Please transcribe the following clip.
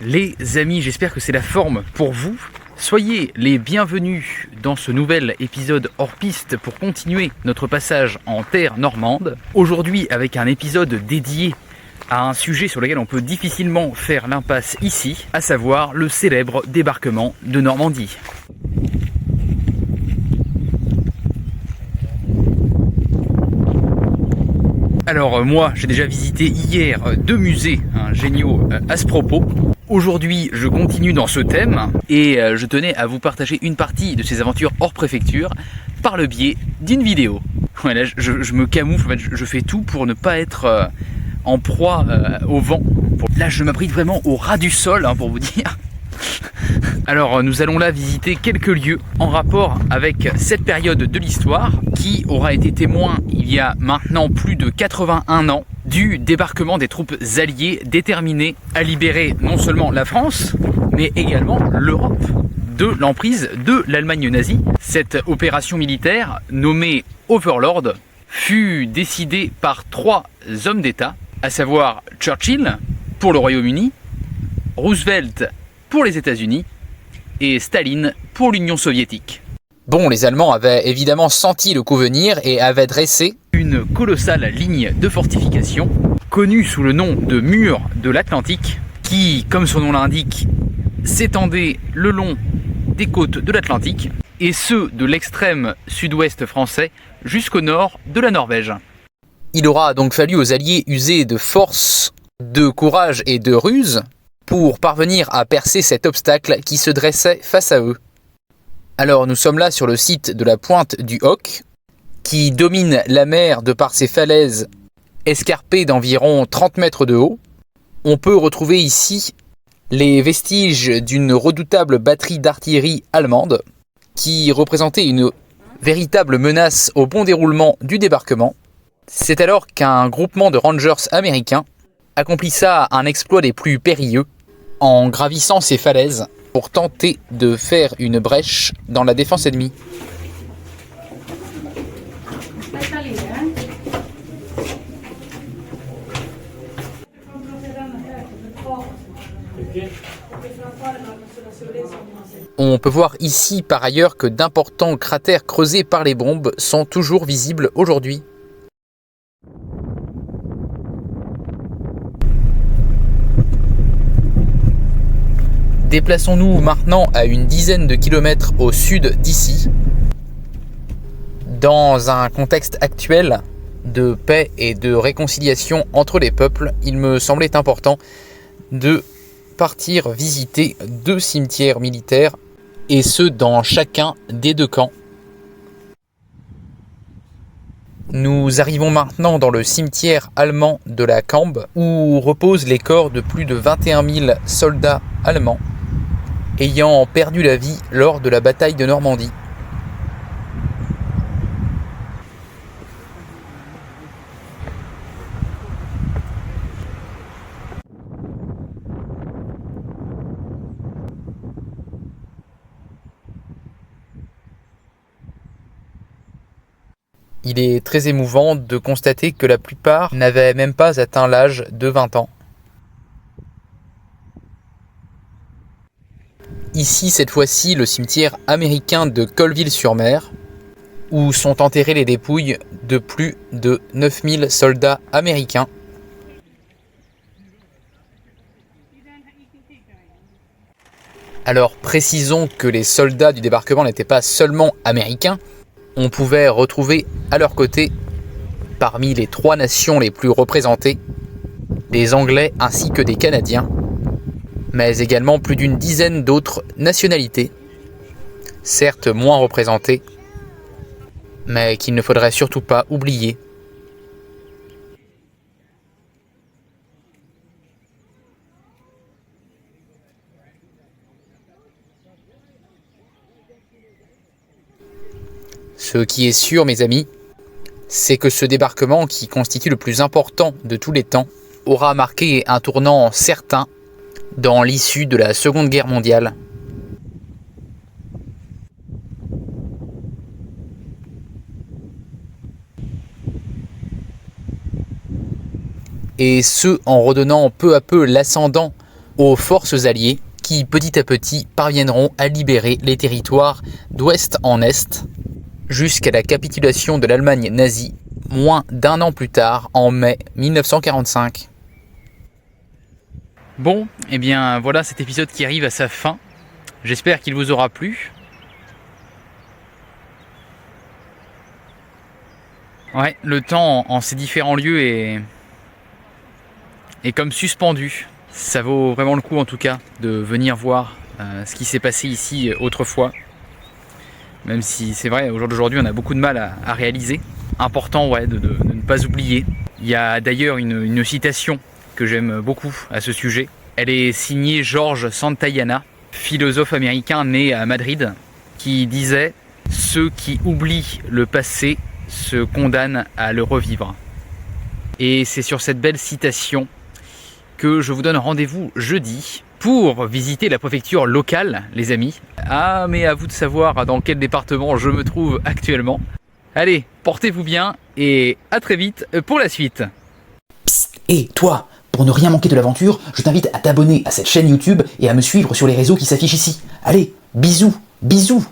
Les amis, j'espère que c'est la forme pour vous. Soyez les bienvenus dans ce nouvel épisode hors piste pour continuer notre passage en terre normande. Aujourd'hui avec un épisode dédié à un sujet sur lequel on peut difficilement faire l'impasse ici, à savoir le célèbre débarquement de Normandie. Alors moi, j'ai déjà visité hier deux musées géniaux à ce propos. Aujourd'hui, je continue dans ce thème et je tenais à vous partager une partie de ces aventures hors préfecture par le biais d'une vidéo. Voilà, je me camoufle, en fait, je fais tout pour ne pas être en proie au vent. Là, je m'abrite vraiment au ras du sol, pour vous dire. Alors nous allons là visiter quelques lieux en rapport avec cette période de l'histoire qui aura été témoin il y a maintenant plus de 81 ans du débarquement des troupes alliées déterminées à libérer non seulement la France mais également l'Europe de l'emprise de l'Allemagne nazie. Cette opération militaire nommée Overlord fut décidée par trois hommes d'État, à savoir Churchill pour le Royaume-Uni, Roosevelt pour les États-Unis et Staline pour l'Union soviétique. Bon, les Allemands avaient évidemment senti le coup venir et avaient dressé une colossale ligne de fortification connue sous le nom de mur de l'Atlantique qui, comme son nom l'indique, s'étendait le long des côtes de l'Atlantique et ce de l'extrême sud-ouest français jusqu'au nord de la Norvège. Il aura donc fallu aux Alliés user de force, de courage et de ruse pour parvenir à percer cet obstacle qui se dressait face à eux. Alors nous sommes là sur le site de la pointe du Hoc, qui domine la mer de par ses falaises escarpées d'environ 30 mètres de haut. On peut retrouver ici les vestiges d'une redoutable batterie d'artillerie allemande, qui représentait une véritable menace au bon déroulement du débarquement. C'est alors qu'un groupement de rangers américains accomplissa un exploit des plus périlleux, en gravissant ces falaises pour tenter de faire une brèche dans la défense ennemie. On peut voir ici par ailleurs que d'importants cratères creusés par les bombes sont toujours visibles aujourd'hui. Déplaçons-nous maintenant à une dizaine de kilomètres au sud d'ici, dans un contexte actuel de paix et de réconciliation entre les peuples. Il me semblait important de partir visiter deux cimetières militaires, et ce dans chacun des deux camps. Nous arrivons maintenant dans le cimetière allemand de la Cambe, où reposent les corps de plus de 21 000 soldats allemands ayant perdu la vie lors de la bataille de Normandie. Il est très émouvant de constater que la plupart n'avaient même pas atteint l'âge de 20 ans. Ici, cette fois-ci, le cimetière américain de Colleville-sur-Mer, où sont enterrées les dépouilles de plus de 9000 soldats américains. Alors précisons que les soldats du débarquement n'étaient pas seulement américains, on pouvait retrouver à leur côté, parmi les trois nations les plus représentées, des Anglais ainsi que des Canadiens, mais également plus d'une dizaine d'autres nationalités, certes moins représentées, mais qu'il ne faudrait surtout pas oublier. Ce qui est sûr, mes amis, c'est que ce débarquement, qui constitue le plus important de tous les temps, aura marqué un tournant certain dans l'issue de la Seconde Guerre mondiale. Et ce en redonnant peu à peu l'ascendant aux forces alliées qui petit à petit parviendront à libérer les territoires d'ouest en est jusqu'à la capitulation de l'Allemagne nazie moins d'un an plus tard en mai 1945. Bon, et bien voilà cet épisode qui arrive à sa fin. J'espère qu'il vous aura plu. Ouais, le temps en ces différents lieux est comme suspendu. Ça vaut vraiment le coup en tout cas de venir voir ce qui s'est passé ici autrefois. Même si c'est vrai, au jour d'aujourd'hui on a beaucoup de mal à réaliser. Important de ne pas oublier. Il y a d'ailleurs une citation que j'aime beaucoup à ce sujet. Elle est signée George Santayana, philosophe américain né à Madrid, qui disait « Ceux qui oublient le passé se condamnent à le revivre ». Et c'est sur cette belle citation que je vous donne rendez-vous jeudi pour visiter la préfecture locale, les amis. Ah, mais à vous de savoir dans quel département je me trouve actuellement. Allez, portez-vous bien et à très vite pour la suite. Psst, et toi, pour ne rien manquer de l'aventure, je t'invite à t'abonner à cette chaîne YouTube et à me suivre sur les réseaux qui s'affichent ici. Allez, bisous, bisous.